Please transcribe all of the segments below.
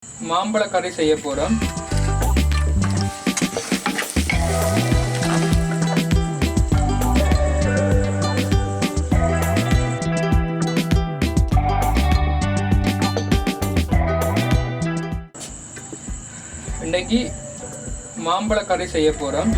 மாம்பழ கறி செய்ய போகிறோம். இன்னைக்கு மாம்பழ கறி செய்ய போகிறோம்.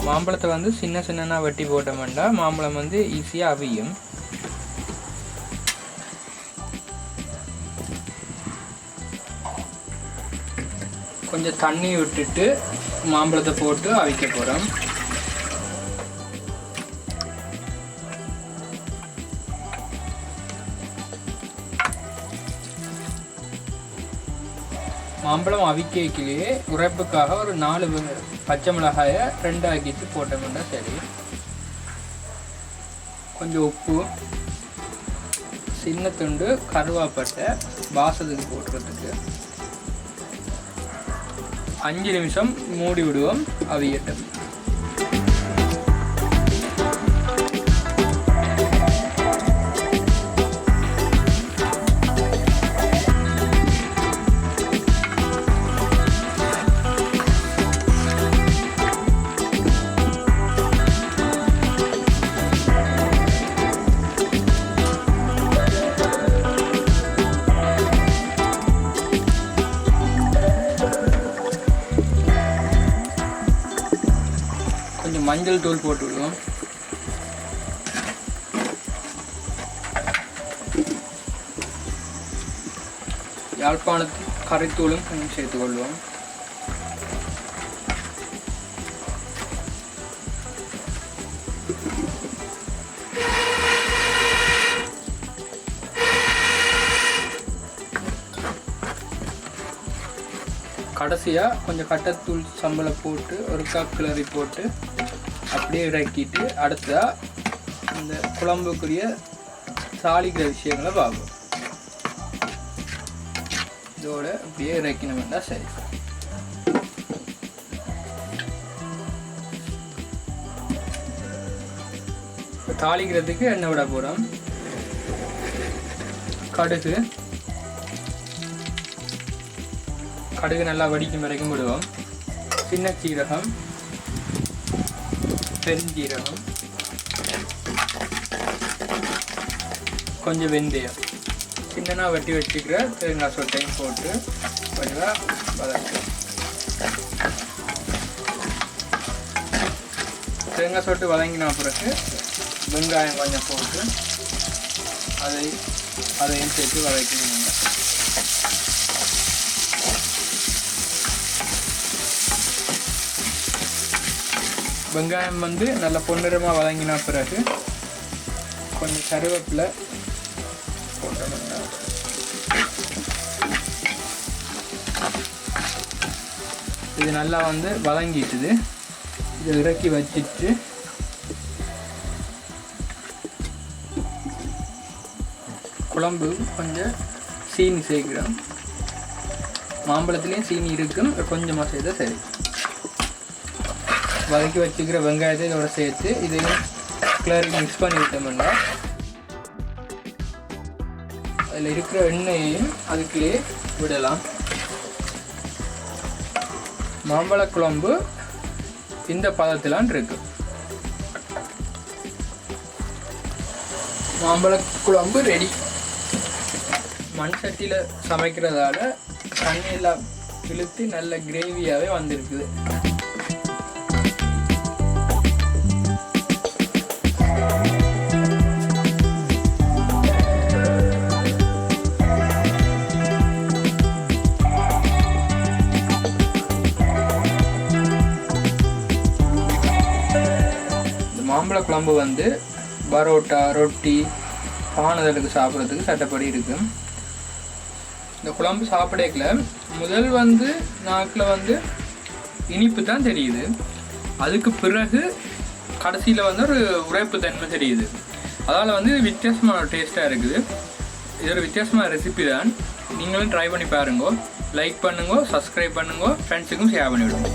மாம்பழத்தை வந்து சின்ன சின்னனா வெட்டி போட்டோம்னா மாம்பழம் வந்து ஈஸியாக அவியும். கொஞ்சம் தண்ணி விட்டுட்டு மாம்பழத்தை போட்டு அவிக்க போகிறோம். மாம்பழம் அவிக்கையிலேயே உரைப்புக்காக ஒரு 4 பச்சை மிளகாயை 2 ஆக்கிட்டு போட்டோம்னா சரி. கொஞ்சம் உப்பு, சின்ன துண்டு கருவாப்பட்டை வாசத்துக்கு போடுறதுக்கு 5 நிமிஷம் மூடி விடுவோம் அவியட்டும். மஞ்சள் தூள் போட்டு விடுவோம். யாழ்ப்பாணத்து கரைத்தூளும் கொஞ்சம் சேர்த்துக் கொள்வோம். கடைசியாக கொஞ்சம் கட்டத்தூள் சம்பளை போட்டு ஒரு கிளறி போட்டு அப்படியே இறக்கிட்டு அடுத்தா இந்த குழம்புக்குரிய தாளிக்கிற விஷயங்களை பார்ப்போம். இதோட அப்படியே இறக்கணும்னா சரி. தாளிக்கிறதுக்கு எண்ணெய் விட போகிறோம். கடுகு நல்லா வடிக்கும் வரைக்கும் விடுவோம். சின்ன சீரகம், பெருஞ்சீரகம், கொஞ்சம் வெந்தயம், சின்னனா வெட்டி வச்சுக்கிற தேங்காய் சொட்டையும் போட்டு கொஞ்சம் வதக்கும். தேங்காய் சொட்டு வதங்கின பிறகு வெங்காயம் கொஞ்சம் போட்டு அதையும் சேர்த்து வதக்கணும். வெங்காயம் வந்து நல்லா பொன்னிறமாக வதங்கின பிறகு கொஞ்சம் கருவேப்பிலை போட்டோம்னா இது நல்லா வந்து வதங்கிட்டுது. இதை இறக்கி வச்சுட்டு குழம்பு கொஞ்சம் சீனி சேர்க்கிறோம். மாம்பழத்துலேயும் சீனி இருக்கும், கொஞ்சமாக சேர்த்தா சரி. வதக்கி வச்சுக்கிற வெங்காயத்தை இதோட சேர்த்து இதையும் கிளறி மிக்ஸ் பண்ணி விட்டோம்னா அதில் இருக்கிற எண்ணெயையும் அதுக்குள்ளே விடலாம். மாம்பழ குழம்பு இந்த பதத்திலான் இருக்கு. மாம்பழ குழம்பு ரெடி. மண் சட்டியில் சமைக்கிறதால தண்ணியெல்லாம் இழுத்து நல்ல கிரேவியாகவே வந்திருக்குது. மாம்பழ குழம்பு வந்து பரோட்டா, ரொட்டி, பானதலுக்கு சாப்பிட்றதுக்கு சட்டப்படி இருக்கும். இந்த குழம்பு சாப்பிடக்கல முதல் வந்து நாக்கில் வந்து இனிப்பு தான் தெரியுது, அதுக்கு பிறகு கடைசியில் வந்து ஒரு உரைப்பு தன்மை தெரியுது. அதால் வந்து வித்தியாசமான டேஸ்ட்டாக இருக்குது. இது ஒரு வித்தியாசமான ரெசிபி தான். நீங்களும் ட்ரை பண்ணி பாருங்க. லைக் பண்ணுங்க, சப்ஸ்கிரைப் பண்ணுங்க, ஃப்ரெண்ட்ஸுக்கும் ஷேர் பண்ணிவிடுங்க.